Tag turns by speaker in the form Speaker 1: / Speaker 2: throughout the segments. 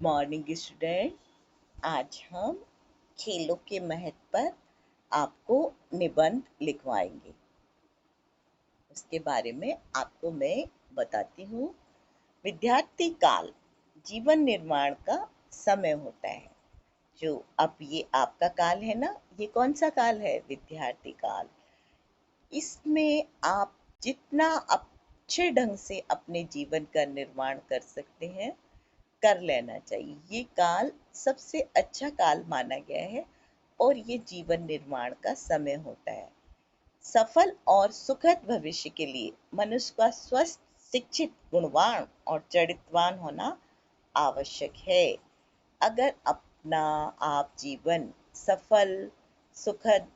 Speaker 1: Morning student. आज हम खेलों के महत्व पर आपको निबंध लिखवाएंगे। उसके बारे में आपको मैं बताती हूँ। विद्यार्थी काल जीवन निर्माण का समय होता है। जो अब ये आपका काल है ना, ये कौन सा काल है? विद्यार्थी काल। इसमें आप जितना अच्छे ढंग से अपने जीवन का निर्माण कर सकते हैं, कर लेना चाहिए। ये काल सबसे अच्छा काल माना गया है और ये जीवन निर्माण का समय होता है। सफल और सुखद भविष्य के लिए मनुष्य का स्वस्थ, शिक्षित, गुणवान और चरित्रवान होना आवश्यक है। अगर अपना आप जीवन सफल, सुखद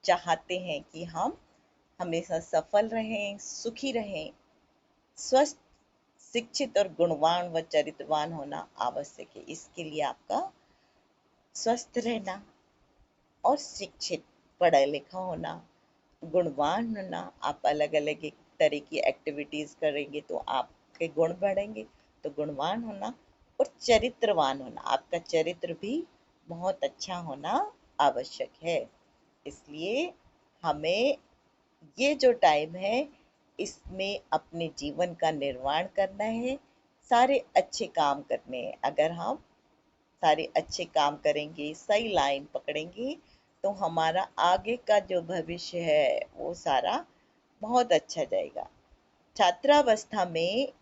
Speaker 1: चाहते हैं कि हम हमेशा सफल रहें, सुखी रहें, स्वस्थ, शिक्षित और गुणवान व चरित्रवान होना आवश्यक है। इसके लिए आपका स्वस्थ रहना और शिक्षित, पढ़ा लिखा होना, गुणवान होना। आप अलग अलग एक तरह की एक्टिविटीज करेंगे तो आपके गुण बढ़ेंगे, तो गुणवान होना और चरित्रवान होना, आपका चरित्र भी बहुत अच्छा होना आवश्यक है। इसलिए हमें ये जो टाइम है, इसमें अपने जीवन का निर्माण करना है, सारे अच्छे काम करने हैं। अगर हम सारे अच्छे काम करेंगे, सही लाइन पकड़ेंगे, तो हमारा आगे का जो भविष्य है वो सारा बहुत अच्छा जाएगा। छात्रावस्था में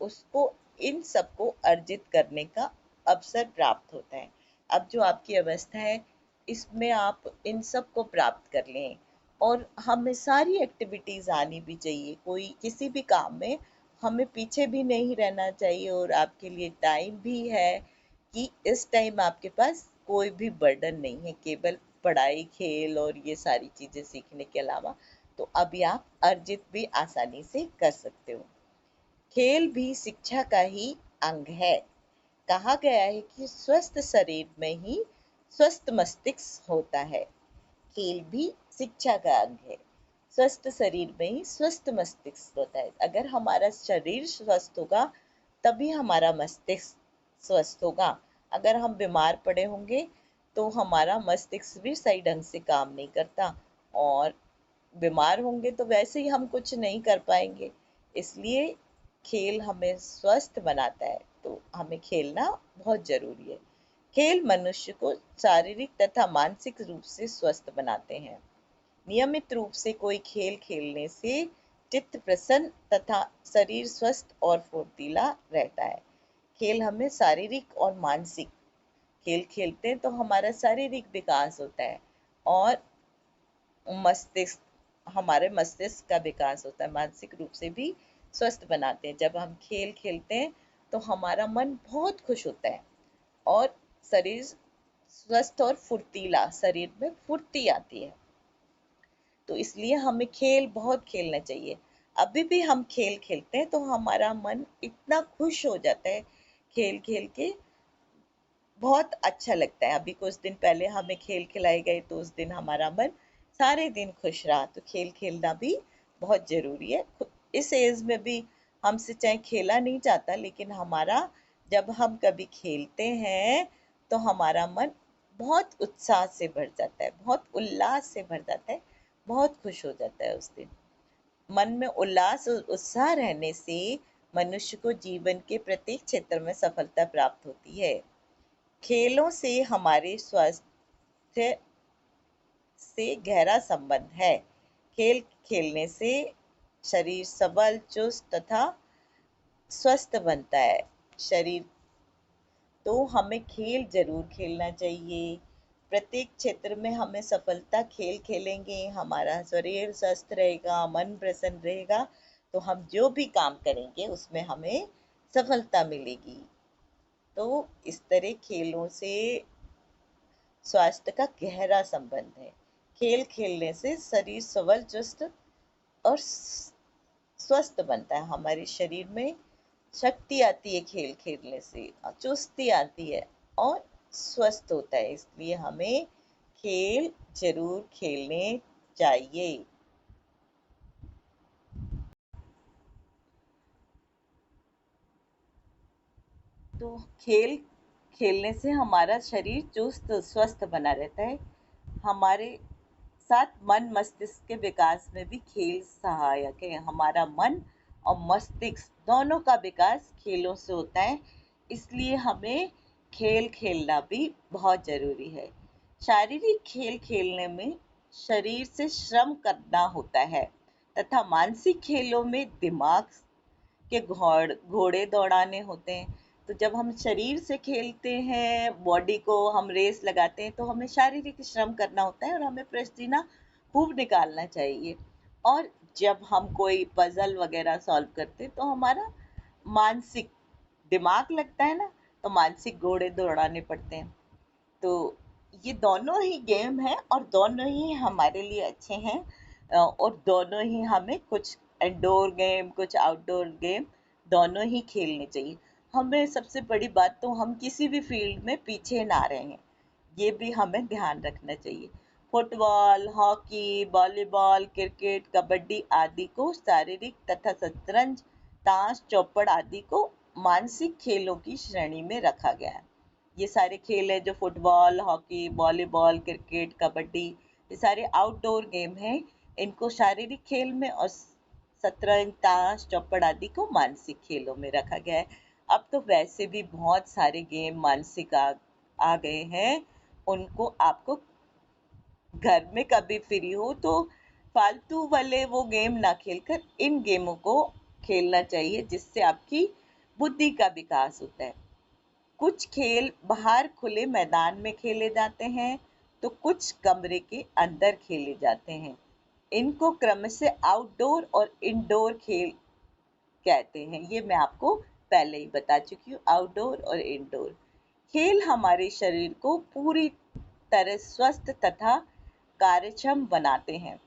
Speaker 1: उसको इन सबको अर्जित करने का अवसर प्राप्त होता है। अब जो आपकी अवस्था है, इसमें आप इन सब को प्राप्त कर लें और हमें सारी एक्टिविटीज आनी भी चाहिए। कोई किसी भी काम में हमें पीछे भी नहीं रहना चाहिए और आपके लिए टाइम भी है कि इस टाइम आपके पास कोई भी बर्डन नहीं है, केवल पढ़ाई, खेल और ये सारी चीजें सीखने के अलावा। तो अभी आप अर्जित भी आसानी से कर सकते हो। खेल भी शिक्षा का ही अंग है। कहा गया है कि स्वस्थ शरीर में ही स्वस्थ मस्तिष्क होता है। खेल भी शिक्षा का अंग है। स्वस्थ शरीर में ही स्वस्थ मस्तिष्क होता है। अगर हमारा शरीर स्वस्थ होगा तभी हमारा मस्तिष्क स्वस्थ होगा। अगर हम बीमार पड़े होंगे तो हमारा मस्तिष्क भी सही ढंग से काम नहीं करता और बीमार होंगे तो वैसे ही हम कुछ नहीं कर पाएंगे। इसलिए खेल हमें स्वस्थ बनाता है, तो हमें खेलना बहुत जरूरी है। खेल मनुष्य को शारीरिक तथा मानसिक रूप से स्वस्थ बनाते हैं। नियमित रूप से कोई खेल खेलने से चित्त प्रसन्न तथा शरीर स्वस्थ और फुर्तीला रहता है। खेल हमें शारीरिक और मानसिक, खेल खेलते हैं तो हमारा शारीरिक विकास होता है और हमारे मस्तिष्क का विकास होता है। मानसिक रूप से भी स्वस्थ बनाते हैं। जब हम खेल खेलते हैं तो हमारा मन बहुत खुश होता है और शरीर स्वस्थ और फुर्तीला, शरीर में फुर्ती आती है। तो इसलिए हमें खेल बहुत खेलना चाहिए। अभी भी हम खेल खेलते हैं तो हमारा मन इतना खुश हो जाता है, खेल खेल के बहुत अच्छा लगता है। अभी कुछ दिन पहले हमें खेल खिलाए गए तो उस दिन हमारा मन सारे दिन खुश रहा। तो खेल खेलना भी बहुत जरूरी है। इस एज में भी हमसे चाहे खेला नहीं जाता, लेकिन हमारा जब हम कभी खेलते हैं तो हमारा मन बहुत उत्साह से भर जाता है, बहुत उल्लास से भर जाता है, बहुत खुश हो जाता है उस दिन। मन में उल्लास और उत्साह रहने से मनुष्य को जीवन के प्रत्येक क्षेत्र में सफलता प्राप्त होती है। खेलों से हमारे स्वास्थ्य से गहरा संबंध है। खेल खेलने से शरीर सबल, चुस्त तथा स्वस्थ बनता है। शरीर, तो हमें खेल जरूर खेलना चाहिए। प्रत्येक क्षेत्र में हमें सफलता, खेल खेलेंगे हमारा शरीर स्वस्थ रहेगा, मन प्रसन्न रहेगा, तो हम जो भी काम करेंगे उसमें हमें सफलता मिलेगी। तो इस तरह खेलों से स्वास्थ्य का गहरा संबंध है। खेल खेलने से शरीर सबल, चुस्त और स्वस्थ बनता है। हमारे शरीर में शक्ति आती है खेल खेलने से, चुस्ती आती है और स्वस्थ होता है। इसलिए हमें खेल जरूर खेलने चाहिए। तो खेल खेलने से हमारा शरीर चुस्त स्वस्थ बना रहता है। हमारे साथ मन मस्तिष्क के विकास में भी खेल सहायक है। हमारा मन और मस्तिष्क दोनों का विकास खेलों से होता है, इसलिए हमें खेल खेलना भी बहुत जरूरी है। शारीरिक खेल खेलने में शरीर से श्रम करना होता है तथा मानसिक खेलों में दिमाग के घोड़े दौड़ाने होते हैं। तो जब हम शरीर से खेलते हैं, बॉडी को हम रेस लगाते हैं, तो हमें शारीरिक श्रम करना होता है और हमें पसीना खूब निकालना चाहिए। और जब हम कोई पजल वगैरह सॉल्व करते हैं तो हमारा मानसिक दिमाग लगता है ना, तो मानसिक घोड़े दौड़ाने पड़ते हैं। तो ये दोनों ही गेम हैं और दोनों ही हमारे लिए अच्छे हैं, और दोनों ही हमें कुछ इंडोर गेम कुछ आउटडोर गेम दोनों ही खेलने चाहिए। हमें सबसे बड़ी बात तो हम किसी भी फील्ड में पीछे ना रहें, ये भी हमें ध्यान रखना चाहिए। Football, hockey, volleyball, cricket, kabaddi आदि को शारीरिक तथा शतरंज, ताश, चौपड़ आदि को मानसिक खेलों की श्रेणी में रखा गया है। ये सारे खेल है जो football, hockey, volleyball, cricket, kabaddi, ये सारे आउटडोर गेम हैं। इनको शारीरिक खेल में और शतरंज, ताश, चौपड़ आदि को मानसिक खेलों में रखा गया है। अब तो वैसे भी बहुत सारे गेम मानसिक आ गए हैं। उनको आपको घर में कभी फ्री हो तो फालतू वाले वो गेम ना खेलकर इन गेमों को खेलना चाहिए, जिससे आपकी बुद्धि का विकास होता है। कुछ खेल बाहर खुले मैदान में खेले जाते हैं तो कुछ कमरे के अंदर खेले जाते हैं। इनको क्रम से आउटडोर और इंडोर खेल कहते हैं। ये मैं आपको पहले ही बता चुकी हूँ, आउटडोर और इंडोर खेल हमारे शरीर को पूरी तरह स्वस्थ तथा कार्यक्षम बनाते हैं।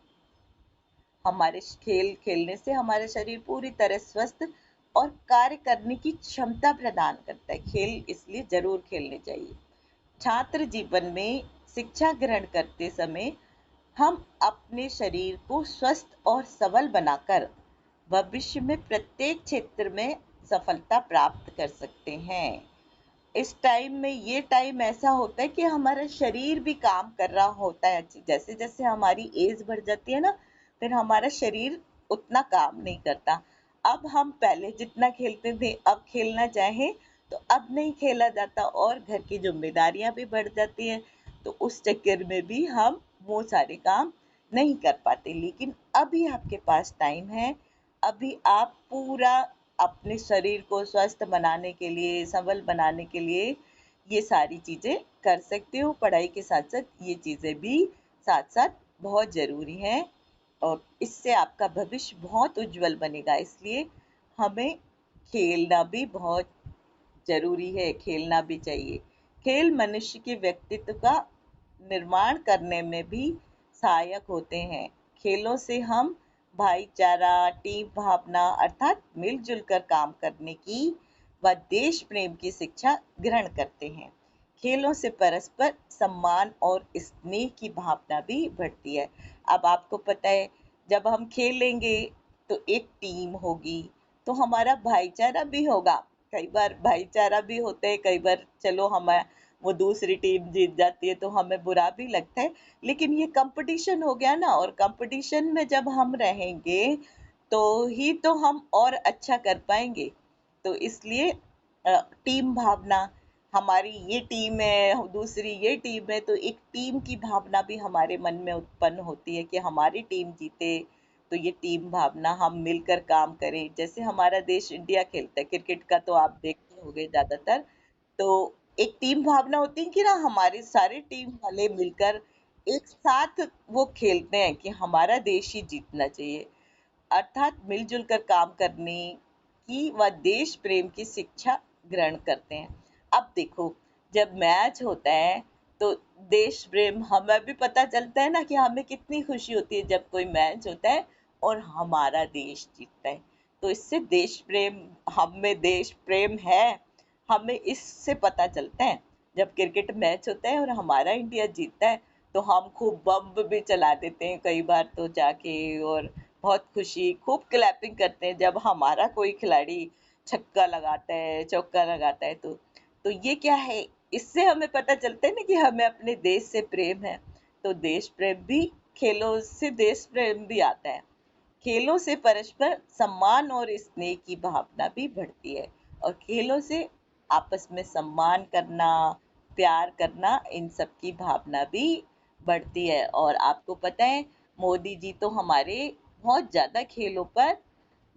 Speaker 1: हमारे खेल खेलने से हमारा शरीर पूरी तरह स्वस्थ और कार्य करने की क्षमता प्रदान करता है। खेल इसलिए जरूर खेलने चाहिए। छात्र जीवन में शिक्षा ग्रहण करते समय हम अपने शरीर को स्वस्थ और सबल बनाकर भविष्य में प्रत्येक क्षेत्र में सफलता प्राप्त कर सकते हैं। इस टाइम में ये टाइम ऐसा होता है कि हमारा शरीर भी काम कर रहा होता है। जैसे जैसे हमारी एज बढ़ जाती है ना, फिर हमारा शरीर उतना काम नहीं करता। अब हम पहले जितना खेलते थे, अब खेलना चाहें तो अब नहीं खेला जाता और घर की जिम्मेदारियां भी बढ़ जाती हैं, तो उस चक्कर में भी हम वो सारे काम नहीं कर पाते। लेकिन अभी आपके पास टाइम है, अभी आप पूरा अपने शरीर को स्वस्थ बनाने के लिए, सबल बनाने के लिए ये सारी चीज़ें कर सकते हो। पढ़ाई के साथ साथ ये चीज़ें भी साथ साथ बहुत ज़रूरी हैं और इससे आपका भविष्य बहुत उज्जवल बनेगा। इसलिए हमें खेलना भी बहुत ज़रूरी है, खेलना भी चाहिए। खेल मनुष्य के व्यक्तित्व का निर्माण करने में भी सहायक होते हैं। खेलों से हम भाईचारा, टीम भावना अर्थात मिलजुल कर काम करने की व देश प्रेम की शिक्षा ग्रहण करते हैं। खेलों से परस्पर सम्मान और स्नेह की भावना भी बढ़ती है। अब आपको पता है, जब हम खेलेंगे तो एक टीम होगी, तो हमारा भाईचारा भी होगा। कई बार भाईचारा भी होता है, कई बार चलो हम वो दूसरी टीम जीत जाती है तो हमें बुरा भी लगता है, लेकिन ये कंपटीशन हो गया ना, और कंपटीशन में जब हम रहेंगे तो ही तो हम और अच्छा कर पाएंगे। तो इसलिए टीम भावना, हमारी ये टीम है, दूसरी ये टीम है, तो एक टीम की भावना भी हमारे मन में उत्पन्न होती है कि हमारी टीम जीते। तो ये टीम भावना, हम मिलकर काम करें। जैसे हमारा देश इंडिया खेलता है क्रिकेट का, तो आप देखते होंगे ज्यादातर, तो एक टीम भावना होती है कि ना, हमारे सारे टीम वाले मिलकर एक साथ वो खेलते हैं कि हमारा देश ही जीतना चाहिए, अर्थात मिलजुल कर काम करने की व देश प्रेम की शिक्षा ग्रहण करते हैं। अब देखो, जब मैच होता है तो देश प्रेम हमें भी पता चलता है ना, कि हमें कितनी खुशी होती है जब कोई मैच होता है और हमारा देश जीतता है। तो इससे देश प्रेम, हम में देश प्रेम है, हमें इससे पता चलता है। जब क्रिकेट मैच होता है और हमारा इंडिया जीतता है तो हम खूब बम भी चला देते हैं कई बार तो जाके, और बहुत खुशी, खूब क्लैपिंग करते हैं जब हमारा कोई खिलाड़ी छक्का लगाता है, चौका लगाता है। तो ये क्या है? इससे हमें पता चलता है ना कि हमें अपने देश से प्रेम है। तो देश प्रेम भी, खेलों से देश प्रेम भी आता है। खेलों से परस्पर सम्मान और स्नेह की भावना भी बढ़ती है, और खेलों से आपस में सम्मान करना, प्यार करना, इन सब की भावना भी बढ़ती है। और आपको पता है, मोदी जी तो हमारे बहुत ज़्यादा खेलों पर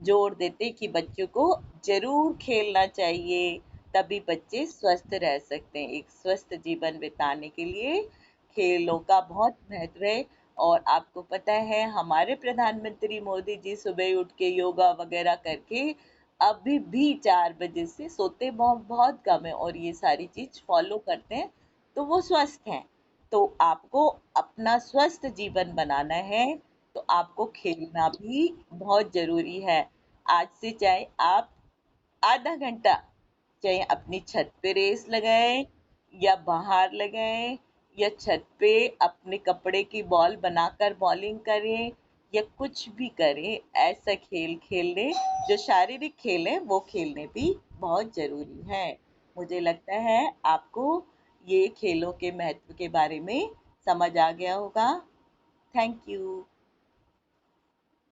Speaker 1: जोर देते कि बच्चों को ज़रूर खेलना चाहिए, तभी बच्चे स्वस्थ रह सकते हैं। एक स्वस्थ जीवन बिताने के लिए खेलों का बहुत महत्व है। और आपको पता है, हमारे प्रधानमंत्री मोदी जी सुबह उठ के योगा वगैरह करके अभी भी 4 बजे से सोते बहुत कम है, और ये सारी चीज़ फॉलो करते हैं, तो वो स्वस्थ हैं। तो आपको अपना स्वस्थ जीवन बनाना है, तो आपको खेलना भी बहुत ज़रूरी है। आज से चाहे आप आधा घंटा, चाहे अपनी छत पे रेस लगाएं, या बाहर लगाएं, या छत पे अपने कपड़े की बॉल बनाकर बॉलिंग करें, या कुछ भी करें, ऐसा खेल खेल लें। जो शारीरिक खेल है वो खेलने भी बहुत ज़रूरी है। मुझे लगता है आपको ये खेलों के महत्व के बारे में समझ आ गया होगा। Thank you.